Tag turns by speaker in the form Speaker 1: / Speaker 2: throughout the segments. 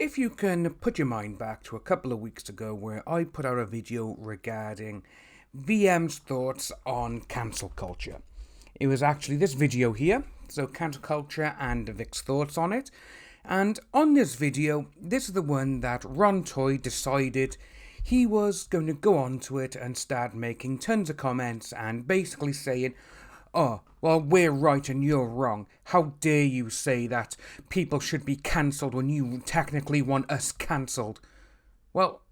Speaker 1: if you can put your mind back to a couple of weeks ago where I put out a video regarding VM's thoughts on cancel culture. It was actually this video here, so cancel culture and Vic's thoughts on it. And on this video, this is the one that Toye decided he was going to go onto it and start making tons of comments and basically saying, "Oh, well, we're right and you're wrong. How dare you say that people should be cancelled when you technically want us cancelled?" Well,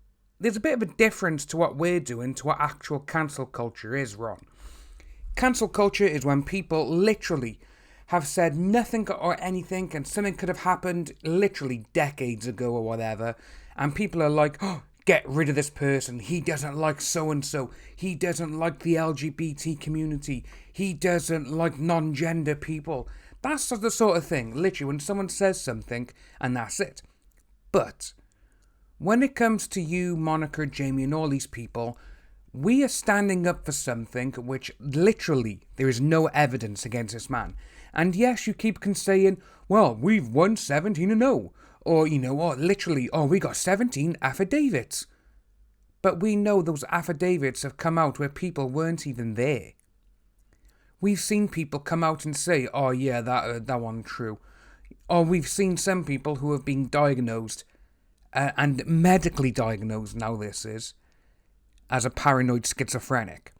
Speaker 1: there's a bit of a difference to what we're doing to what actual cancel culture is, Ron. Cancel culture is when people literally have said nothing or anything and something could have happened literally decades ago or whatever, and people are like, "Oh, get rid of this person, he doesn't like so-and-so, he doesn't like the LGBT community, he doesn't like non-gender people." That's the sort of thing, literally, when someone says something and that's it. But when it comes to you, Monica, Jamie and all these people, we are standing up for something which literally there is no evidence against this man. And yes, you keep saying, "Well, we've won 17-0. Or, literally, we got 17 affidavits." But we know those affidavits have come out where people weren't even there. We've seen people come out and say, "Oh yeah, that one true." Or we've seen some people who have been diagnosed, and medically diagnosed now this is, as a paranoid schizophrenic.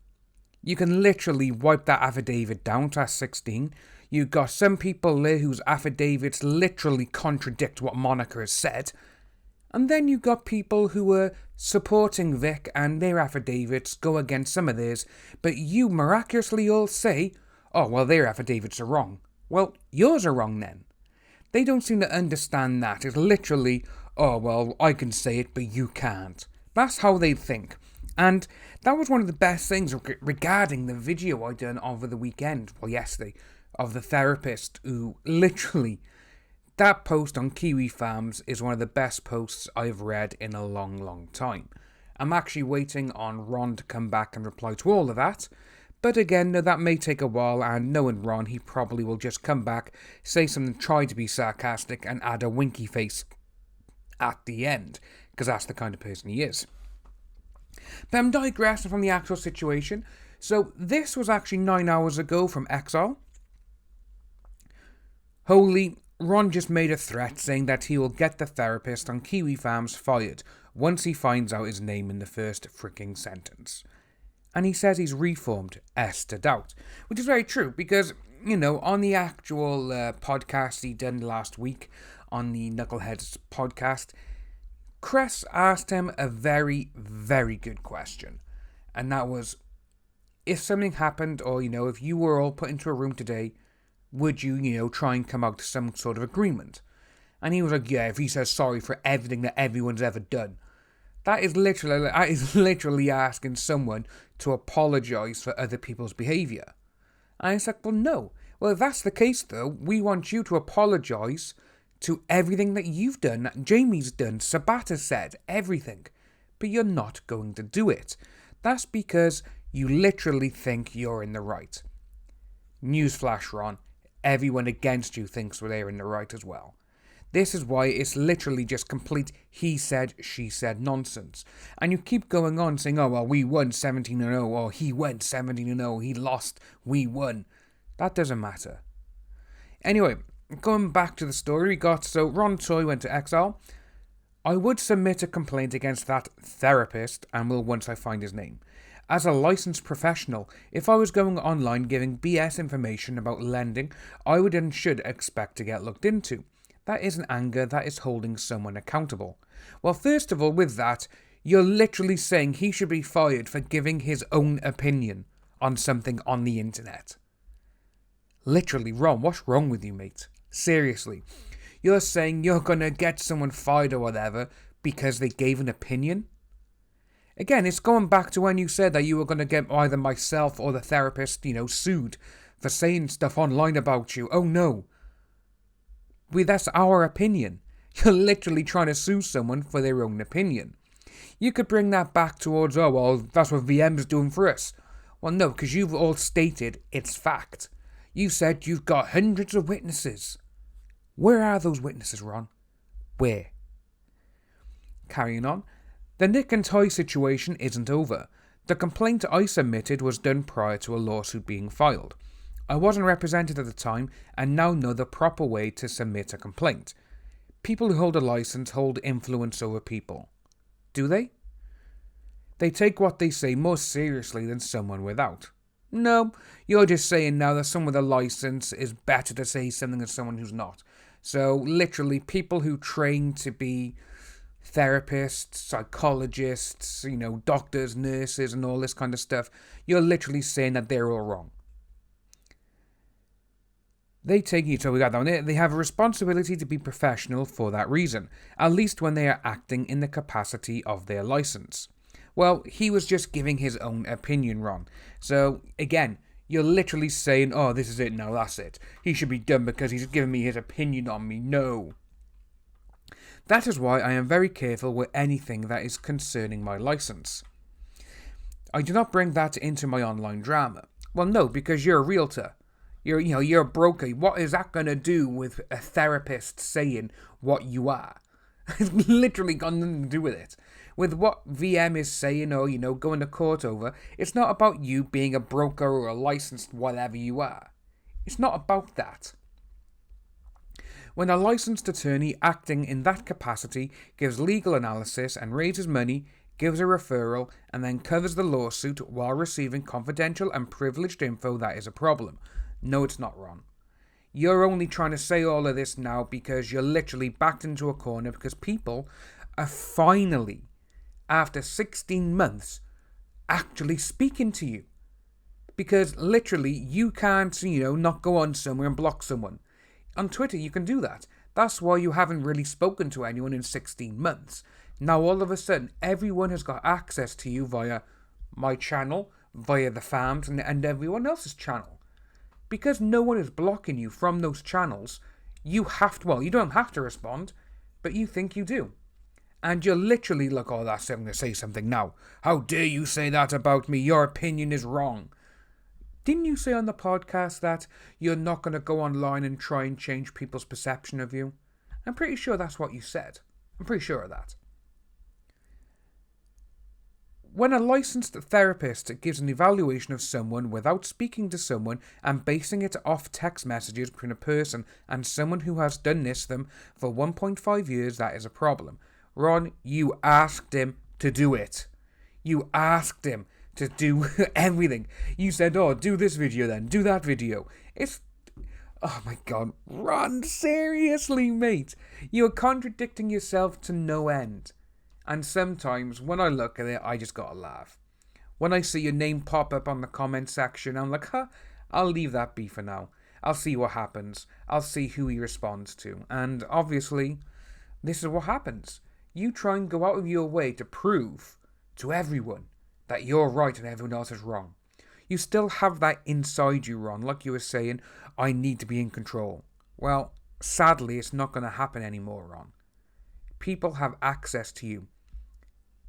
Speaker 1: You can literally wipe that affidavit down to 16. You've got some people there whose affidavits literally contradict what Monica has said. And then you've got people who are supporting Vic and their affidavits go against some of theirs, but you miraculously all say, "Oh, well, their affidavits are wrong." Well, yours are wrong then. They don't seem to understand that. It's literally, "Oh, well, I can say it, but you can't." That's how they think. And that was one of the best things regarding the video I done over the weekend, yesterday, of the therapist who literally, that post on Kiwi Farms is one of the best posts I've read in a long, long time. I'm actually waiting on Ron to come back and reply to all of that. But again, that may take a while, and knowing Ron, he probably will just come back, say something, try to be sarcastic, and add a winky face at the end, because that's the kind of person he is. But I'm digressing from the actual situation. So this was actually 9 hours ago from Exile. Holy, Ron just made a threat saying that he will get the therapist on Kiwi Farms fired once he finds out his name in the first freaking sentence. And he says he's reformed to doubt, which is very true because, on the actual podcast he done last week on the Knuckleheads podcast, Chris asked him a very, very good question. And that was, if something happened or, if you were all put into a room today, would you, try and come out to some sort of agreement? And he was like, yeah, if he says sorry for everything that everyone's ever done. That is literally asking someone to apologise for other people's behaviour. And it's like, well, no. Well, if that's the case, though, we want you to apologise to everything that you've done, that Jamie's done, Sabata said, everything. But you're not going to do it. That's because you literally think you're in the right. Newsflash, Ron. Everyone against you thinks they're in the right as well. This is why it's literally just complete he said, she said nonsense. And you keep going on saying, "Oh, well, we won 17-0, or he went 17-0, he lost, we won." That doesn't matter. Anyway, going back to the story we got, so Toye went to Exile. "I would submit a complaint against that therapist and will once I find his name. As a licensed professional, if I was going online giving BS information about lending, I would and should expect to get looked into. That isn't anger, that is holding someone accountable." Well, first of all, with that, you're literally saying he should be fired for giving his own opinion on something on the internet. Literally, Ron, what's wrong with you, mate? Seriously. You're saying you're gonna get someone fired or whatever because they gave an opinion? Again, it's going back to when you said that you were going to get either myself or the therapist, sued for saying stuff online about you. Oh no. That's our opinion. You're literally trying to sue someone for their own opinion. You could bring that back towards, "Oh, well, that's what VM's doing for us." Well, no, because you've all stated it's fact. You said you've got hundreds of witnesses. Where are those witnesses, Ron? Where? Carrying on. The Nick and Toye situation isn't over. The complaint I submitted was done prior to a lawsuit being filed. I wasn't represented at the time and now know the proper way to submit a complaint. People who hold a license hold influence over people. Do they? They take what they say more seriously than someone without. No, you're just saying now that someone with a license is better to say something than someone who's not. So literally people who train to be therapists, psychologists, doctors, nurses and all this kind of stuff, you're literally saying that they're all wrong. They have a responsibility to be professional for that reason, at least when they are acting in the capacity of their license. Well, he was just giving his own opinion, Ron. So, again, you're literally saying, oh, this is it now, that's it. He should be done because he's giving me his opinion on me. No. That is why I am very careful with anything that is concerning my license. I do not bring that into my online drama. Well, no, because you're a realtor. You're a broker. What is that going to do with a therapist saying what you are? It's literally got nothing to do with it. With what VM is saying or, going to court over, it's not about you being a broker or a licensed whatever you are. It's not about that. When a licensed attorney acting in that capacity gives legal analysis and raises money, gives a referral, and then covers the lawsuit while receiving confidential and privileged info, that is a problem. No, it's not, Ron. You're only trying to say all of this now because you're literally backed into a corner because people are finally, after 16 months, actually speaking to you. Because literally you can't, not go on somewhere and block someone. On Twitter you can do that. That's why you haven't really spoken to anyone in 16 months. Now all of a sudden everyone has got access to you via my channel, via the farms and everyone else's channel. Because no one is blocking you from those channels, you don't have to respond, but you think you do. And you're literally like, oh, I'm going to say something now. How dare you say that about me? Your opinion is wrong. Didn't you say on the podcast that you're not going to go online and try and change people's perception of you? I'm pretty sure that's what you said. I'm pretty sure of that. When a licensed therapist gives an evaluation of someone without speaking to someone and basing it off text messages between a person and someone who has done this to them for 1.5 years, that is a problem. Ron, you asked him to do it. You asked him to do everything. You said, oh, do this video then, do that video. Oh my god, Ron, seriously, mate. You're contradicting yourself to no end. And sometimes, when I look at it, I just gotta laugh. When I see your name pop up on the comment section, I'm like, I'll leave that be for now. I'll see what happens. I'll see who he responds to. And obviously, this is what happens. You try and go out of your way to prove to everyone that you're right and everyone else is wrong. You still have that inside you, Ron. Like you were saying, I need to be in control. Well, sadly, it's not going to happen anymore, Ron. People have access to you.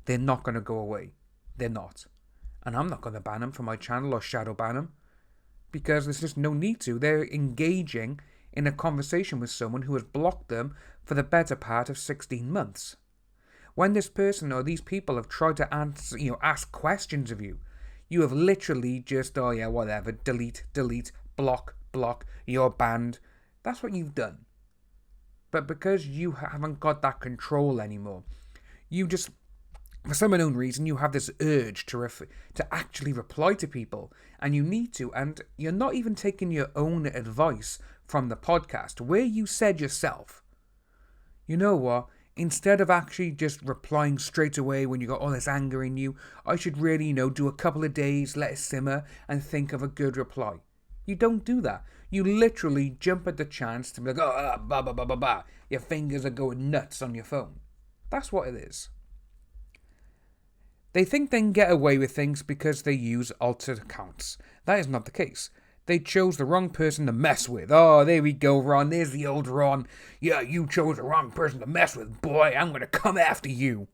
Speaker 1: They're not going to go away. They're not. And I'm not going to ban them from my channel or shadow ban them. Because there's just no need to. They're engaging in a conversation with someone who has blocked them for the better part of 16 months. When this person or these people have tried to answer, ask questions of you, you have literally just, oh yeah, whatever, delete, block, you're banned. That's what you've done. But because you haven't got that control anymore, you just, for some unknown reason, you have this urge to actually reply to people, and you need to, and you're not even taking your own advice from the podcast, where you said yourself, you know what, instead of actually just replying straight away when you got all this anger in you, I should really, do a couple of days, let it simmer, and think of a good reply. You don't do that. You literally jump at the chance to be like, blah, blah, blah, blah, blah. Your fingers are going nuts on your phone. That's what it is. They think they can get away with things because they use altered accounts. That is not the case. They chose the wrong person to mess with. Oh, there we go, Ron. There's the old Ron. Yeah, you chose the wrong person to mess with. Boy, I'm going to come after you.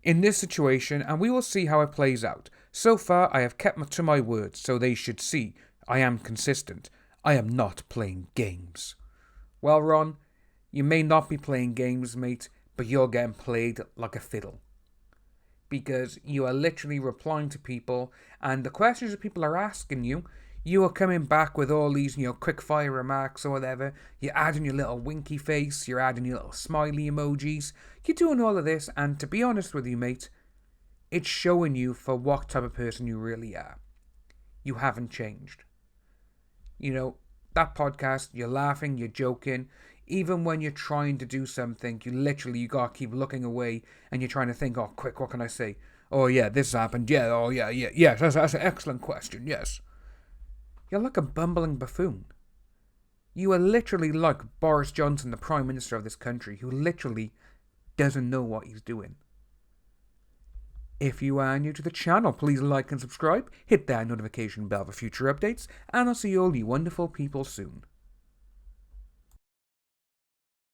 Speaker 1: In this situation, and we will see how it plays out. So far, I have kept to my word, so they should see I am consistent. I am not playing games. Well, Ron, you may not be playing games, mate, but but you're getting played like a fiddle. Because you are literally replying to people, and the questions that people are asking you, you are coming back with all these, quick fire remarks or whatever. You're adding your little winky face, you're adding your little smiley emojis. You're doing all of this, and to be honest with you, mate, it's showing you for what type of person you really are. You haven't changed. That podcast, you're laughing, you're joking. Even when you're trying to do something, you gotta keep looking away and you're trying to think, oh, quick, what can I say? Oh, yeah, this happened. Yeah, oh, yeah, yes, that's an excellent question, yes. You're like a bumbling buffoon. You are literally like Boris Johnson, the Prime Minister of this country, who literally doesn't know what he's doing. If you are new to the channel, please like and subscribe, hit that notification bell for future updates, and I'll see all you wonderful people soon.